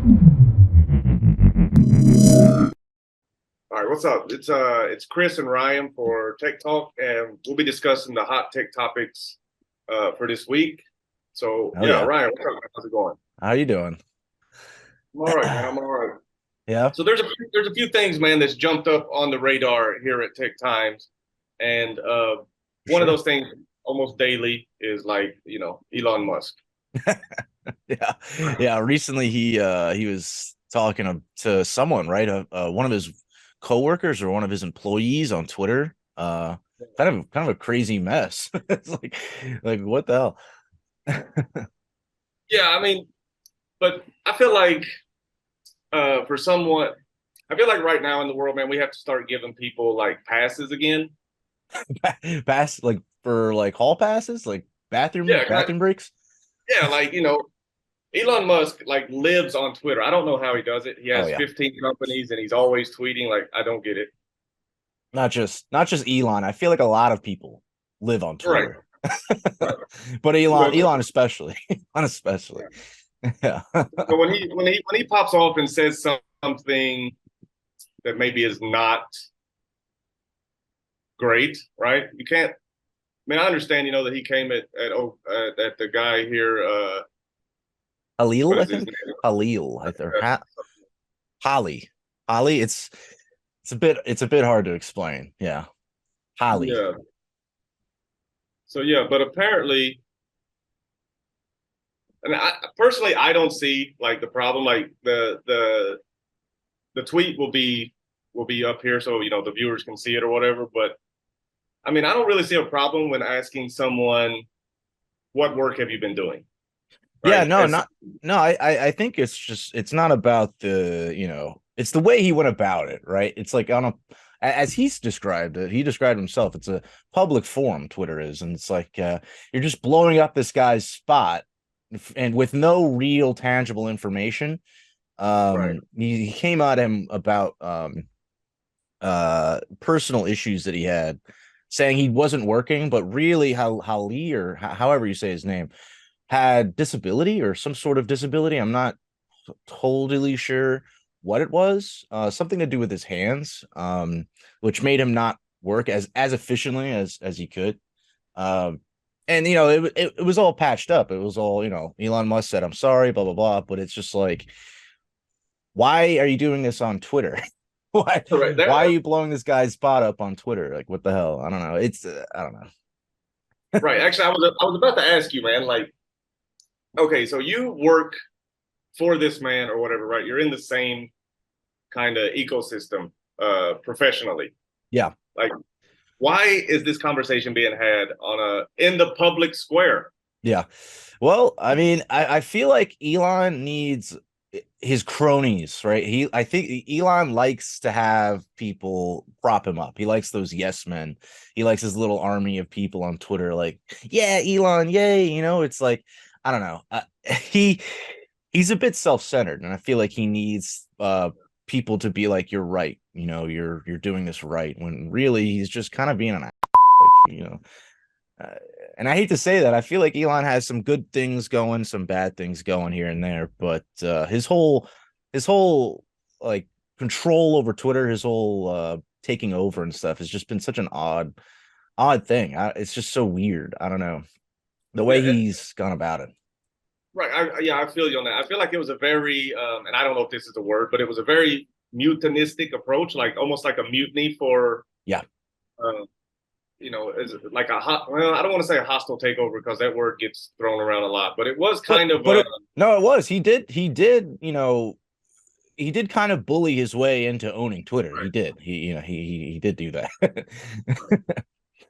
All right, what's up? It's Chris and Ryan for Tech Talk, and we'll be discussing the hot tech topics for this week. So Oh yeah, yeah. Ryan, what's up? How's it going? How you doing? I'm all right, man. I'm all right. Yeah, So there's a few things, man, that's jumped up on the radar here at Tech Times, and for one of sure. those things almost daily is like Elon Musk. Yeah. Yeah. Recently he was talking to someone, right? One of his coworkers or one of his employees on Twitter. Kind of a crazy mess. It's like what the hell? Yeah, I mean, but I feel like for someone, I feel like right now in the world, man, we have to start giving people like passes again. Pass like for like hall passes, like bathroom Yeah, bathroom breaks. yeah, like Elon Musk like lives on Twitter. I don't know how he does it. He Oh has yeah. 15 companies and he's always tweeting. Like, I don't get it. Not just Elon. I feel like a lot of people live on Right, Twitter. right. But Well, Elon especially. Elon especially. Yeah. so when he pops off and says something that maybe is not great, right? You can't. I mean, I understand, that he came at the guy here. What Halil, I is his think. name? Halil, or Holly. Holly, it's a bit hard to explain. Yeah. Holly. Yeah. So yeah, but apparently, and I personally, I don't see like the problem. Like the tweet will be up here so the viewers can see it or whatever. But I mean, I don't really see a problem when asking someone what work have you been doing, Yeah, right? no, As not no, I think it's not about it's the way he went about it, right? It's like as he's described it, he described himself, it's a public forum, Twitter is, and it's like you're just blowing up this guy's spot and with no real tangible information. right, He came at him about personal issues that he had, saying he wasn't working, but really how Lee or however you say his name had disability or some sort of disability. I'm not totally sure what it was. Something to do with his hands, which made him not work as efficiently as he could. Um, and it was all patched up. It was all Elon Musk said, "I'm sorry," blah blah blah. But it's just like, why are you doing this on Twitter? why right. why are you blowing this guy's spot up on Twitter? Like, what the hell? I don't know. I don't know. Right. Actually, I was about to ask you, man. Like, okay, so you work for this man or whatever, right? You're in the same kind of ecosystem professionally. Yeah. Like, why is this conversation being had in the public square? Yeah. Well, I mean, I feel like Elon needs his cronies, right? I think Elon likes to have people prop him up. He likes those yes men. He likes his little army of people on Twitter, like, yeah, Elon, yay. It's like, I don't know. He he's a bit self-centered, and I feel like he needs people to be like, you're right, you're doing this right, when really he's just kind of being an like, uh, and I hate to say that. I feel like Elon has some good things going, some bad things going here and there, but his whole like control over Twitter, his whole taking over and stuff has just been such an odd thing. It's just so weird. I don't know the way Yeah, he's gone about it. right. Yeah, I feel you on that. I feel like it was a very, and I don't know if this is the word, but it was a very mutinistic approach, like almost like a mutiny for, Yeah. uh, is like well, I don't want to say a hostile takeover because that word gets thrown around a lot, but it was But kind of, but it no, it was. He did kind of bully his way into owning Twitter. He did. He did do that.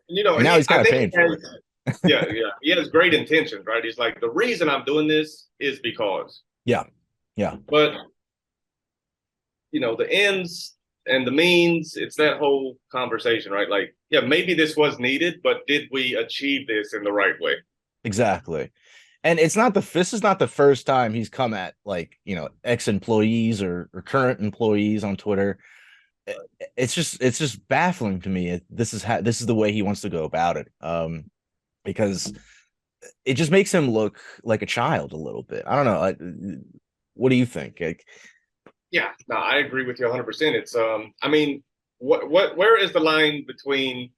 And and now he's I kind of think he paying for it. has, yeah, yeah, he has great intentions, right? He's like, the reason I'm doing this is because, Yeah. Yeah. but the ends and the means, it's that whole conversation, right? Like, yeah, maybe this was needed, but did we achieve this in the right way? Exactly. And this is not the first time he's come at, like, ex-employees or current employees on Twitter. It's just baffling to me. This is the way he wants to go about it. Because it just makes him look like a child a little bit. I don't know. What do you think? Like, Yeah, no, I agree with you 100%. It's I mean, where is the line between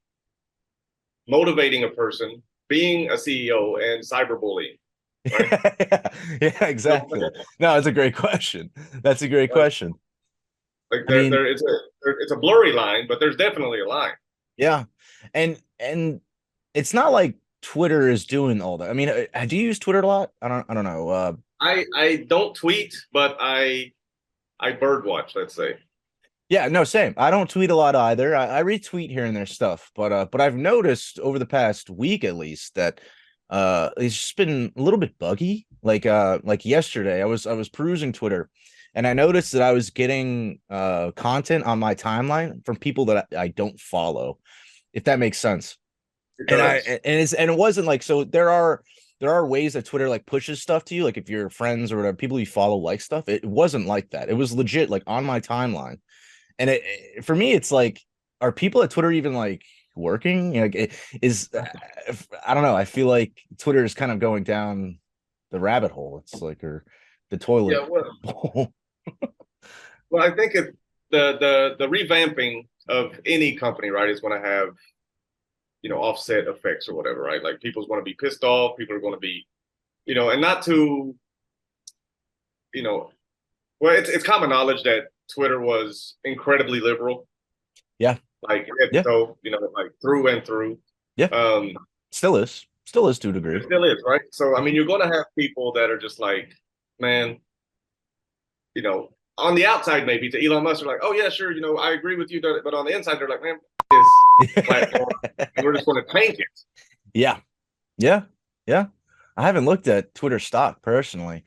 motivating a person, being a CEO, and cyberbullying? Right? yeah, exactly. No, that's a great question. That's a great Like, question. like I mean, it's a blurry line, but there's definitely a line. yeah, and it's not like Twitter is doing all that. I mean, do you use Twitter a lot? I don't know. I don't tweet, but I bird watch. Let's say. Yeah, no, same. I don't tweet a lot either. I retweet here and there stuff, but I've noticed over the past week at least that it's just been a little bit buggy. Like yesterday, I was perusing Twitter and I noticed that I was getting content on my timeline from people that I don't follow, if that makes sense. It And does. it wasn't like, so there are ways that Twitter like pushes stuff to you, like if your friends or whatever people you follow like stuff. It wasn't like that. It was legit like on my timeline. And for me, it's like, are people at Twitter even like working? You know, like, I don't know. I feel like Twitter is kind of going down the rabbit hole. It's like, or the toilet Yeah. Well, bowl. I think the revamping of any company, right, is going to have offset effects or whatever, right? Like people's going to be pissed off. People are going to be and not to you know, well, it's common knowledge that Twitter was incredibly liberal, Yeah, like head to yeah, toe, like through and through. yeah. Um, Still is to a it degree. still is, right? So, I mean, you're going to have people that are just like, man, on the outside, maybe to Elon Musk, are like, oh, yeah, sure, I agree with you. But on the inside, they're like, man, this platform, and we're just going to tank it. Yeah, yeah, yeah. I haven't looked at Twitter stock personally,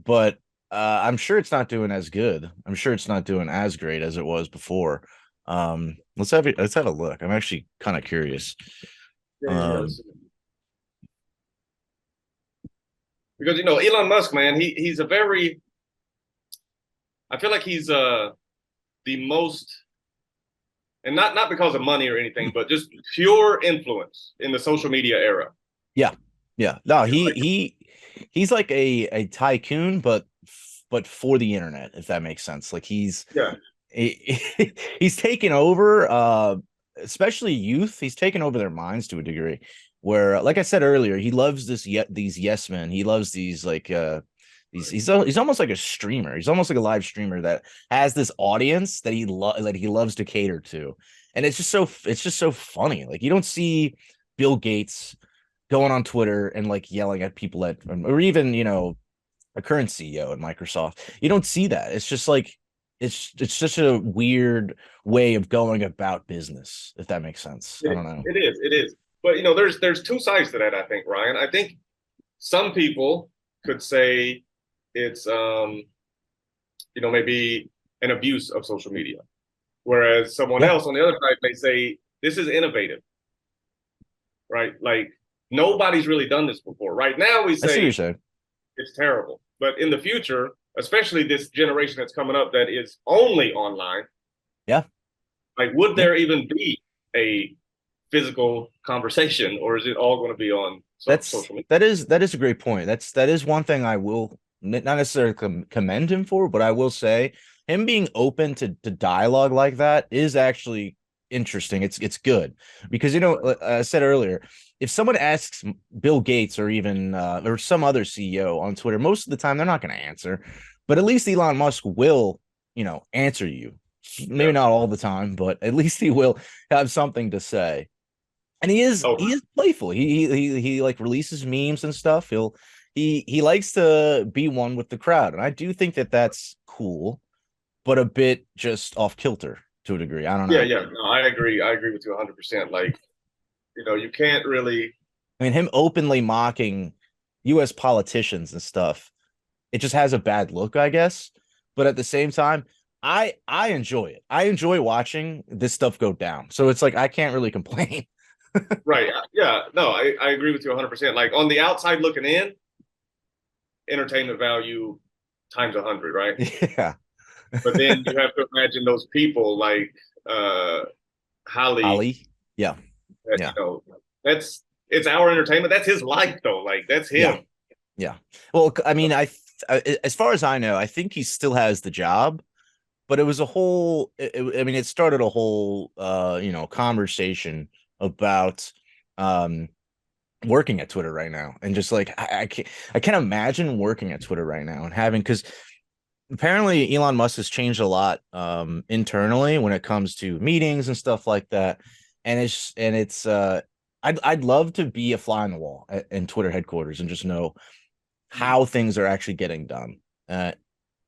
but I'm sure it's not doing as good. I'm sure it's not doing as great as it was before. Let's have a look. I'm actually kind of curious. Yeah. Um, Because, Elon Musk, man, he's a very, I feel like he's the most, and not because of money or anything, but just pure influence in the social media era. yeah, yeah. No, You know, like, he's like a tycoon, but for the internet, if that makes sense. Like yeah, he, he's taken over, especially youth. He's taken over their minds to a degree. Where, like I said earlier, he loves these yes men. He loves these like he's almost like a streamer. He's almost like a live streamer that has this audience that he loves to cater to, and it's just so funny. Like you don't see Bill Gates going on Twitter and like yelling at people or even a current CEO at Microsoft. You don't see that. It's just like it's such a weird way of going about business, if that makes sense. I don't know. it is. But there's two sides to that. I think, Ryan. I think some people could say it's maybe an abuse of social media, whereas someone Yeah, else on the other side may say this is innovative, right? Like nobody's really done this before. Right now, we I see what you're say saying. it's terrible, but in the future, especially this generation that's coming up that is only online, Yeah, like would yeah. there even be a physical conversation, or is it all going to be on That's social media? that is a great point. That is one thing I will not necessarily commend him for, but I will say him being open to dialogue like that is actually interesting. It's good because like I said earlier, if someone asks Bill Gates or even or some other CEO on Twitter, most of the time they're not going to answer, but at least Elon Musk will answer you. Yeah. Maybe not all the time, but at least he will have something to say. And he is Oh, he is playful. He like releases memes and stuff. He likes to be one with the crowd, and I do think that that's cool, but a bit just off kilter to a degree. I don't yeah, know. yeah. No, I agree. I agree with you 100%. Like, you can't really. I mean, him openly mocking U.S. politicians and stuff, it just has a bad look, I guess. But at the same time, I enjoy it. I enjoy watching this stuff go down. So it's like I can't really complain. Right. Yeah. No, I agree with you 100%. Like on the outside looking in, entertainment value times 100, right? Yeah. But then you have to imagine those people like Holly. Ali. Yeah. That, Yeah. it's our entertainment. That's his life, though. Like that's Yeah. him. Yeah. Well, I mean, as far as I know, I think he still has the job, but it was a whole. I mean, it started a whole, conversation about working at Twitter right now, and just like I can't imagine working at Twitter right now and having because apparently Elon Musk has changed a lot internally when it comes to meetings and stuff like that. And it's I'd love to be a fly on the wall in Twitter headquarters and just know how things are actually getting done, and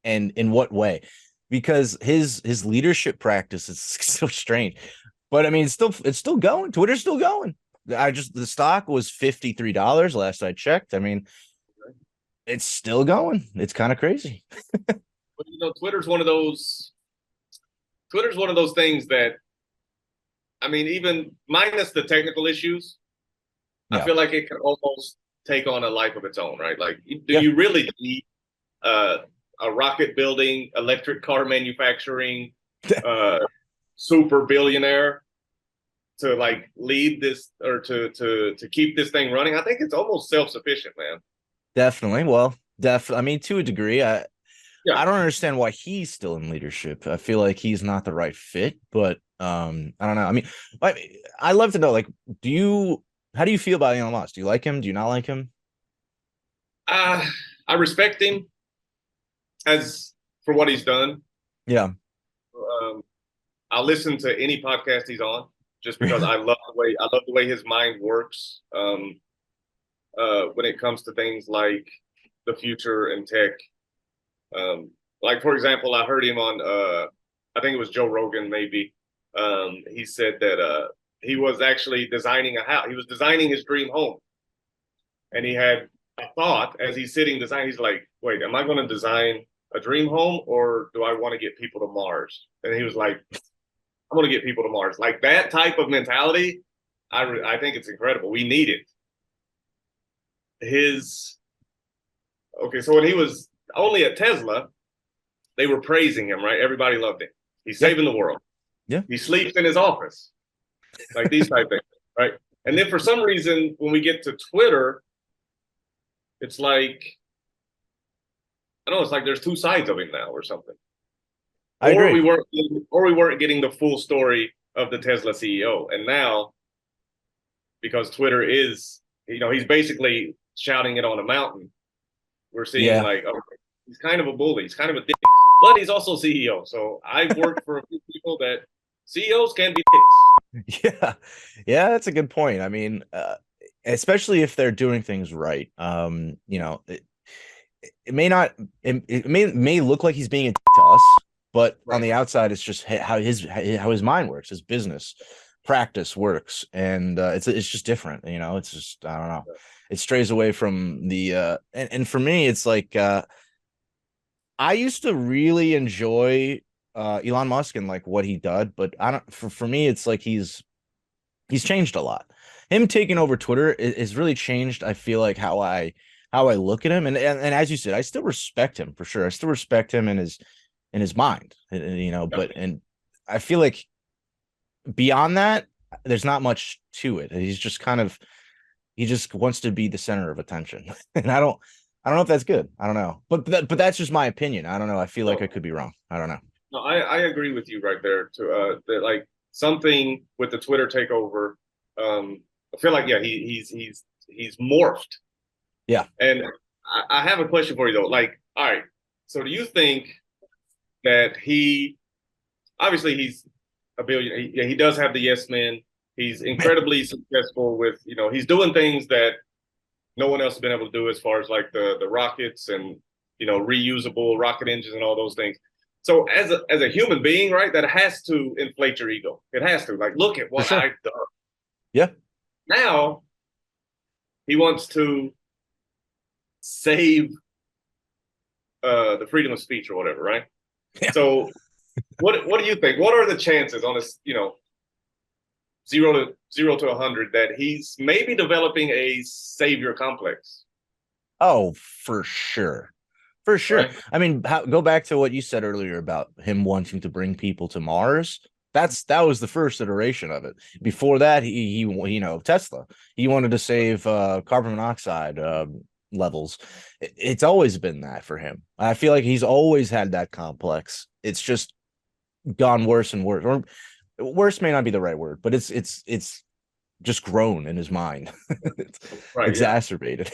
in what way, because his leadership practice is so strange. But I mean, it's still going. Twitter's still going. The stock was $53 last I checked. I mean, it's still going. It's kind of crazy. But Twitter's one of those. Twitter's one of those things that, I mean, even minus the technical issues, I feel like it can almost take on a life of its own, right? Like, do you really need a rocket building, electric car manufacturing, super billionaire to like lead this or to keep this thing running? I think it's almost self-sufficient, man. Definitely. Well, definitely. I mean, to a degree, I don't understand why he's still in leadership. I feel like he's not the right fit, but I don't know. I mean, I'd love to know, like, how do you feel about Elon Musk? Do you like him? Do you not like him? I respect him as for what he's done. Yeah. I'll listen to any podcast he's on just because I love the way his mind works. When it comes to things like the future and tech. Like, for example, I heard him on, I think it was Joe Rogan, maybe. He said that he was actually designing a house. He was designing his dream home. And he had a thought as he's sitting designing. He's like, wait, am I going to design a dream home or do I want to get people to Mars? And he was like, I'm going to get people to Mars. Like that type of mentality, I think it's incredible. We need it. So when he was only at Tesla, they were praising him, right? Everybody loved him. He's saving the world. Yeah. He sleeps in his office. Like these type things, right? And then for some reason, when we get to Twitter, it's like, I don't know, it's like there's two sides of him now or something. I agree. We weren't getting the full story of the Tesla CEO. And now, because Twitter is, he's basically shouting it on a mountain. We're seeing like, okay, he's kind of a bully. He's kind of a dick, but he's also CEO. So I've worked for a few people that CEOs can be dicks. Yeah, that's a good point. I mean, especially if they're doing things right. It may look like he's being a dick to us, but on the outside, it's just how his mind works, his business practice works, and it's just different. It's just, I don't know. It strays away from the and for me, it's like I used to really enjoy Elon Musk and like what he did, but I don't. For me, it's like he's changed a lot. Him taking over Twitter is really changed. I feel like how I look at him, and as you said, I still respect him for sure. I still respect him in his mind, But I feel like beyond that, there's not much to it. He just wants to be the center of attention, and I don't know if that's good. I don't know, but that's just my opinion. I don't know. I feel like I could be wrong. I don't know. No, I agree with you right there. That like something with the Twitter takeover. I feel like he's morphed. Yeah. And I have a question for you though. Like, all right, so do you think that obviously he's a billionaire. He does have the yes men. He's incredibly successful with, he's doing things that no one else has been able to do as far as like the rockets and, reusable rocket engines and all those things. So as a human being, right, that has to inflate your ego. It has to. Like, look at what I've done. Yeah. Now he wants to save the freedom of speech or whatever, right? Yeah. So what do you think? What are the chances on this, 0 to 100 that he's maybe developing a savior complex? Oh, for sure. For sure. Right. I mean, go back to what you said earlier about him wanting to bring people to Mars. That was the first iteration of it. Before that, he Tesla. He wanted to save carbon monoxide, levels. It's always been that for him. I feel like he's always had that complex. It's just gone worse and worse. Or worse may not be the right word, but it's just grown in his mind. It's Right. Yeah. exacerbated.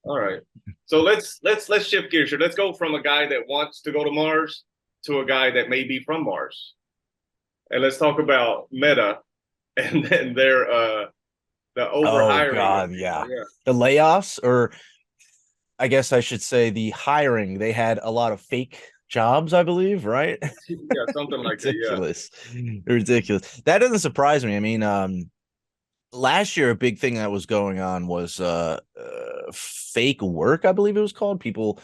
All right. So let's shift gears here. Let's go from a guy that wants to go to Mars to a guy that may be from Mars. And let's talk about Meta and then the Oh overhiring of God, people. yeah. Yeah. The layoffs, or I guess I should say the hiring. They had a lot of fake jobs, I believe, right? Yeah, something like that. Yeah. Ridiculous. Ridiculous. That doesn't surprise me. I mean, last year a big thing that was going on was fake work, I believe it was called. People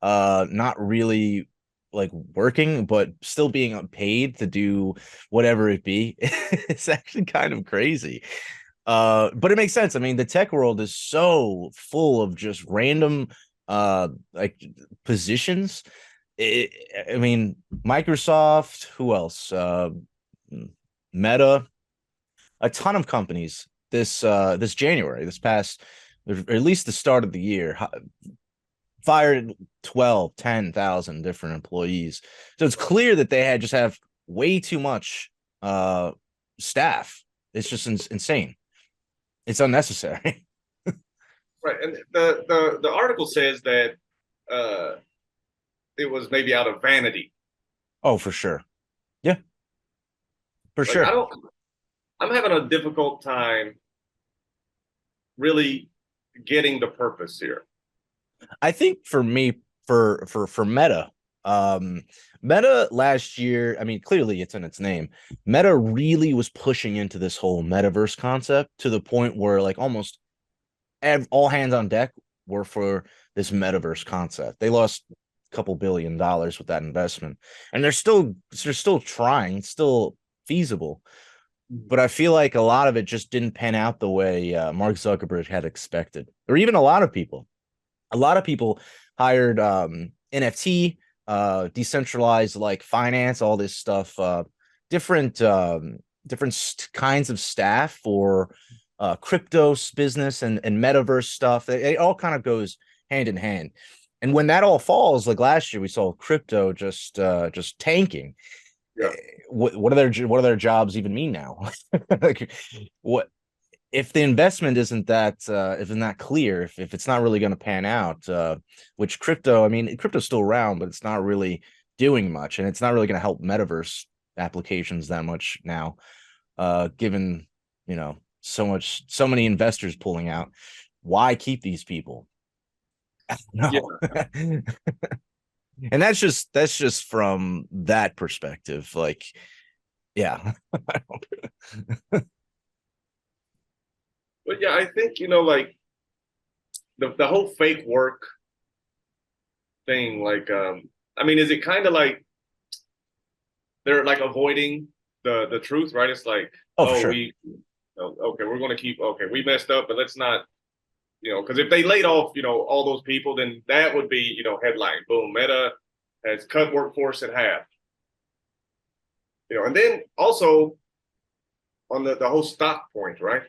not really like working but still being paid to do whatever it be. It's actually kind of crazy. But it makes sense. I mean, the tech world is so full of just random like positions. I mean, Microsoft, who else? Meta, a ton of companies this January, this past, or at least the start of the year, fired 12, 10,000 different employees. So it's clear that they had just have way too much staff. It's just insane. It's unnecessary. Right. And the article says that uh it was maybe out of vanity. Oh, for sure. Yeah, for Like sure. I'm having a difficult time really getting the purpose here. I think for me, for Meta, um, Meta last year, I mean, clearly it's in its name. Meta really was pushing into this whole metaverse concept to the point where like almost all hands on deck were for this metaverse concept. They lost a couple $1 billion with that investment, and they're still trying, it's still feasible. But I feel like a lot of it just didn't pan out the way Mark Zuckerberg had expected, or even a lot of people. A lot of people hired NFT, decentralized like finance, all this stuff, different kinds of staff for crypto business and metaverse stuff. It all kind of goes hand in hand. And when that all falls, like last year, we saw crypto just tanking. Yeah. What are their jobs even mean now? Like, what if the investment isn't that if it's not clear, if it's not really going to pan out, which crypto, I mean, crypto's still around, but it's not really doing much, and it's not really going to help metaverse applications that much now, given so many investors pulling out. Why keep these people? Yeah. No. And that's just from that perspective, like, yeah. But yeah, I think, like the whole fake work thing, like I mean, is it kind of like they're like avoiding the truth, right? It's like, Oh, for oh, sure. okay, we're going to keep, okay, we messed up, but let's not, because if they laid off, all those people, then that would be, headline, boom, Meta has cut workforce in half, and then also on the whole stock point, right?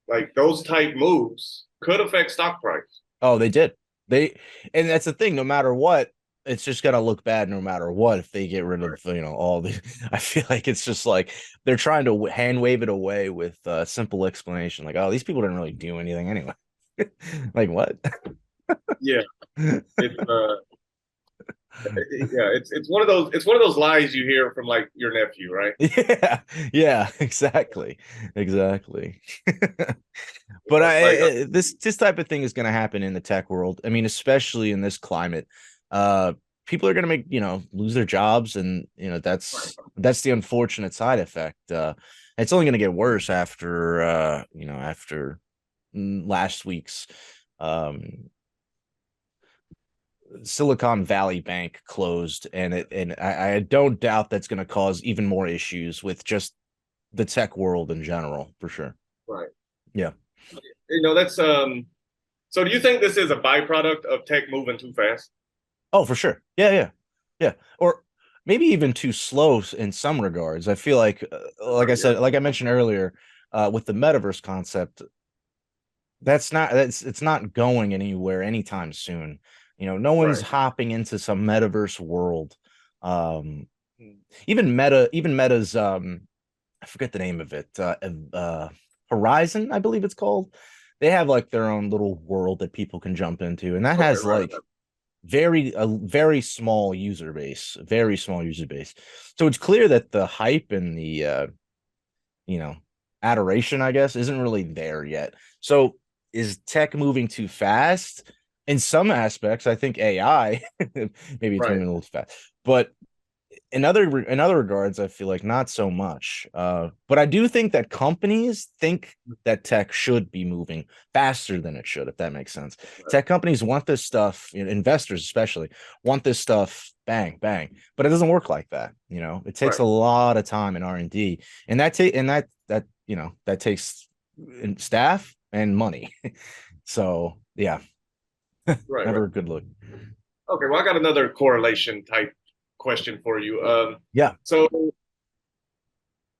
Like those type moves could affect stock price. Oh, they did. And that's the thing. No matter what, it's just gonna look bad. No matter what, if they get rid of all the, I feel like it's just like they're trying to hand wave it away with a simple explanation, like, oh, these people didn't really do anything anyway. Like what? Yeah, it's yeah, it's one of those lies you hear from like your nephew, right? Yeah, yeah, exactly, exactly. But Like this type of thing is going to happen in the tech world. I mean, especially in this climate, uh, people are going to lose their jobs, and that's the unfortunate side effect. It's only going to get worse after last week's um Silicon Valley Bank closed, and I don't doubt that's going to cause even more issues with just the tech world in general, for sure. right. Yeah. That's so do you think this is a byproduct of tech moving too fast? Oh, for sure. Yeah, yeah, yeah. Or maybe even too slow in some regards. I feel like I Right, yeah. said, like I mentioned earlier, with the metaverse concept, that's it's not going anywhere anytime soon. You know, no one's Right. hopping into some metaverse world. Um, even Meta's I forget the name of it. Horizon, I believe it's called. They have like their own little world that people can jump into, and that Okay. has Right. like very small user base, very small user base. So it's clear that the hype and the you know, adoration, I guess, isn't really there yet. So is tech moving too fast? In some aspects, I think AI maybe it's Right. moving a little too fast, but in other regards, I feel like not so much. But I do think that companies think that tech should be moving faster than it should, if that makes sense. Right. Tech companies want this stuff, investors especially want this stuff bang bang, but it doesn't work like that. It takes Right. a lot of time in R&D, and that takes staff and money. So yeah, Right. Right. never a good look. Okay. Well, I got another correlation type question for you. Yeah, So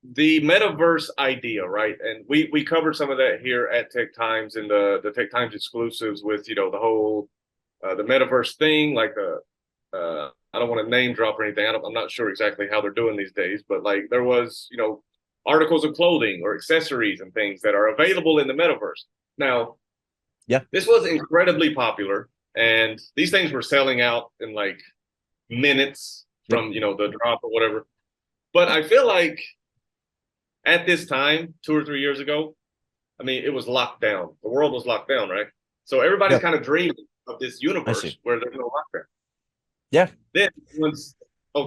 the metaverse idea, right? And we covered some of that here at Tech Times in the Tech Times exclusives with the whole the metaverse thing, like the I don't want to name drop or anything. I'm not sure exactly how they're doing these days, but like there was articles of clothing or accessories and things that are available in the metaverse. Now, yeah, this was incredibly popular, and these things were selling out in like minutes yep, from the drop or whatever. But I feel like at this time, 2 or 3 years ago, I mean, it was locked down. The world was locked down, right? So everybody's yep. kind of dreaming of this I see. universe where there's no lockdown. Yeah, Then once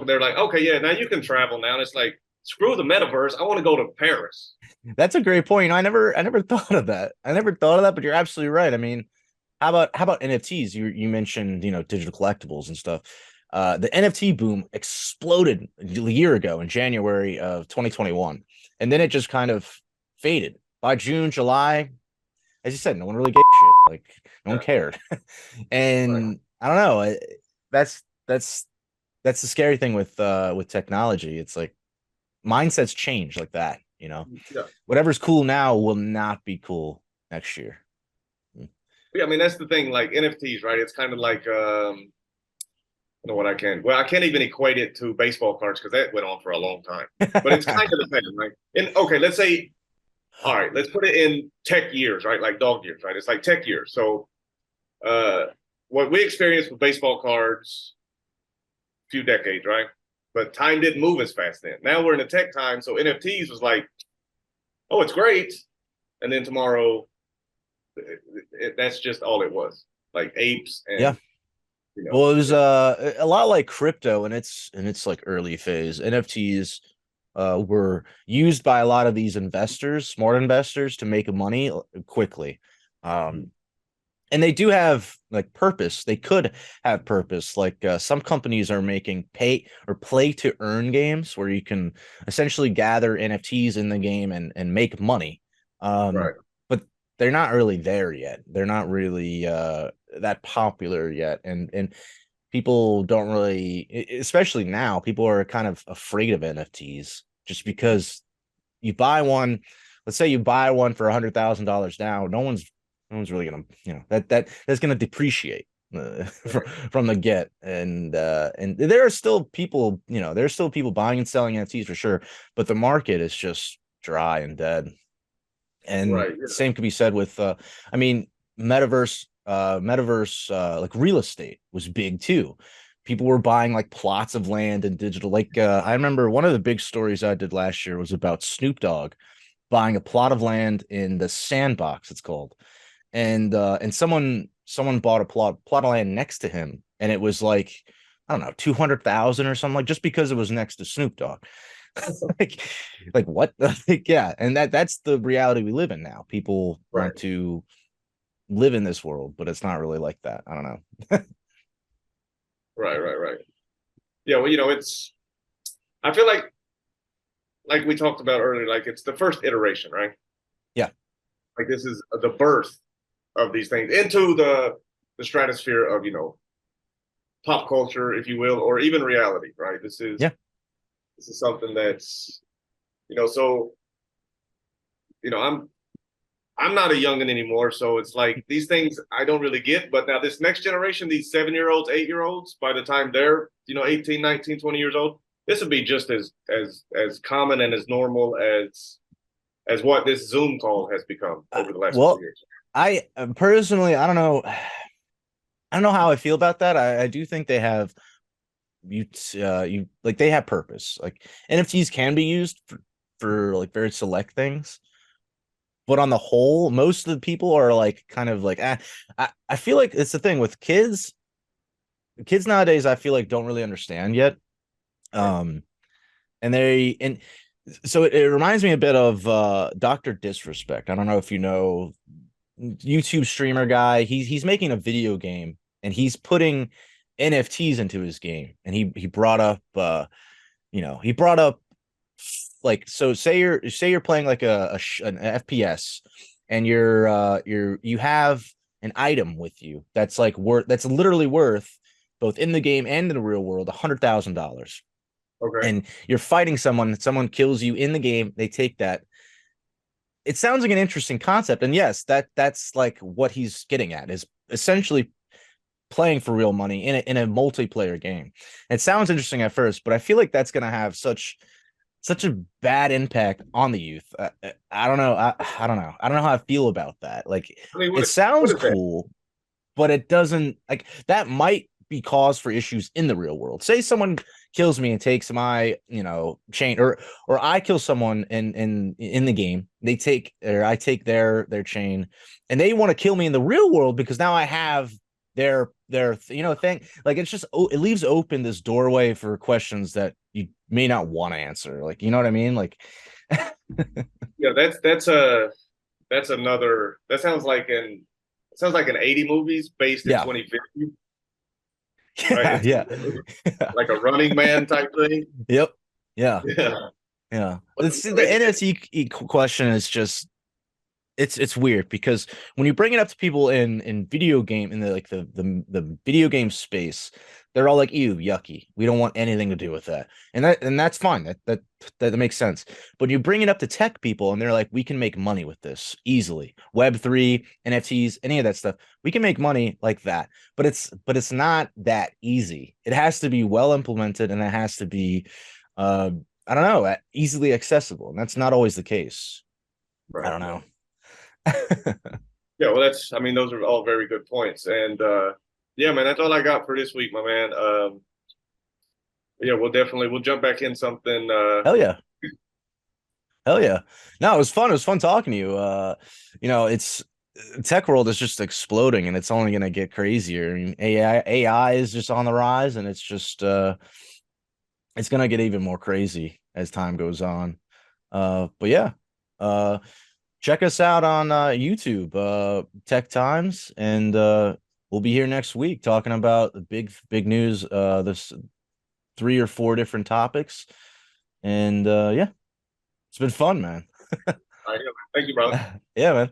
they're like, okay, yeah, now you can travel now. And it's like, screw the metaverse. I want to go to Paris. that's a great point. I never thought of that. I never thought of that, but you're absolutely right. I mean, how about NFTs? You mentioned, digital collectibles and stuff. The NFT boom exploded a year ago in January of 2021, and then it just kind of faded. By June, July, as you said, no one really gave a shit. Like no one Yeah, cared. right. And I don't know. That's that's that's the scary thing with technology. It's like mindsets change like that. Yeah. Whatever's cool now will not be cool next year. Yeah, I mean that's the thing, like NFTs, right? It's kind of like you know what I can well, I can't even equate it to baseball cards because that went on for a long time. But it's kind of the same, right? And okay, let's say, all right, let's put it in tech years, right? Like dog years, right? It's like tech years. So uh what we experienced with baseball cards a few decades, right? But time didn't move as fast then. Now we're in a tech time, so NFTs was like, oh, it's great. And then tomorrow that's just all it was. Like apes Yeah. and Well, it was yeah. a lot like crypto in its like early phase. NFTs were used by a lot of these investors, smart investors, to make money quickly. Um, and they do have like purpose. They could have purpose. Like some companies are making pay or play to earn games where you can essentially gather NFTs in the game and make money. Right. But they're not really there yet. They're not really that popular yet. And people don't really, especially now, people are kind of afraid of NFTs just because you buy one. Let's say you buy one for $100,000 now. No one's really gonna, that's gonna depreciate from, Right. from the get. And there are still people, there's still people buying and selling NFTs for sure, but the market is just dry and dead. And Right. Yeah. same could be said with I mean, metaverse like real estate was big too. People were buying like plots of land and digital. Like I remember one of the big stories I did last year was about Snoop Dogg buying a plot of land in the Sandbox, it's called. And someone bought a plot of land next to him, and it was like, I don't know, 200,000 or something, like, just because it was next to Snoop Dogg. like like what? Like, yeah, and that's the reality we live in now. People Right. want to live in this world, but it's not really like that. I don't know. Right. Right. Right. Yeah. Well, it's. I feel like we talked about earlier, like it's the first iteration, right? Yeah, Like this is the birth of these things into the stratosphere of pop culture, if you will, or even reality, right? This is yeah, this is something that's so I'm I'm not a youngin anymore, so it's like these things I don't really get. But now this next generation, these 7 year olds, 8 year olds, by the time they're 18, 19, 20 years old, this would be just as common and as normal as what this Zoom call has become over the last couple of Well, years. I personally, I don't know. I don't know how I feel about that. I do think they have you like they have purpose. Like NFTs can be used for like very select things, but on the whole, most of the people are like kind of like I feel like it's the thing with kids. Kids nowadays, I feel like don't really understand yet. Right. Um, and so it reminds me a bit of Dr. Disrespect. I don't know if you know YouTube streamer guy. He's making a video game and he's putting NFTs into his game. And he brought up he brought up like so say you're playing like an FPS and you have an item with you that's like worth that's literally worth both in the game and in the real world $100,000 Okay. and you're fighting someone kills you in the game, they take that. It sounds like an interesting concept, and yes, that's like what he's getting at is essentially playing for real money in a multiplayer game. It sounds interesting at first, but I feel like that's going to have such a bad impact on the youth. I don't know. I don't know. I don't know how I feel about that. Like, I mean, it what sounds is that? cool, but it doesn't like that might be cause for issues in the real world. Say someone kills me and takes my, chain, or I kill someone in the game. They take or I take their chain, and they want to kill me in the real world because now I have their thing. Like it's just it leaves open this doorway for questions that you may not want to answer. Like you know what I mean? Like Yeah, that's another. That sounds like an 80 movies based in yeah, 2050, right? yeah, It's yeah, like a Running Man type thing. yep, yeah. Yeah. Yeah, But it's the NFT question is just it's weird because when you bring it up to people in video game in the like the video game space, they're all like, "Ew, yucky. We don't want anything to do with that," and that's fine. That makes sense. But you bring it up to tech people, and they're like, "We can make money with this easily. Web3, NFTs, any of that stuff. We can make money like that." But it's not that easy. It has to be well implemented, and it has to be uh I don't know, easily accessible, and that's not always the case. I right. don't know. Yeah, well, I mean, those are all very good points. And yeah, man, that's all I got for this week, my man. Yeah, we'll jump back in something. Hell yeah. Hell yeah. No, it was fun. It was fun talking to you. It's tech world is just exploding and it's only gonna get crazier. I mean, AI is just on the rise and it's gonna get even more crazy as time goes on. But yeah. Check us out on YouTube, Tech Times, and we'll be here next week talking about the big news, this 3 or 4 different topics. And yeah, it's been fun, man. All right, yeah, thank you, brother. Yeah, man.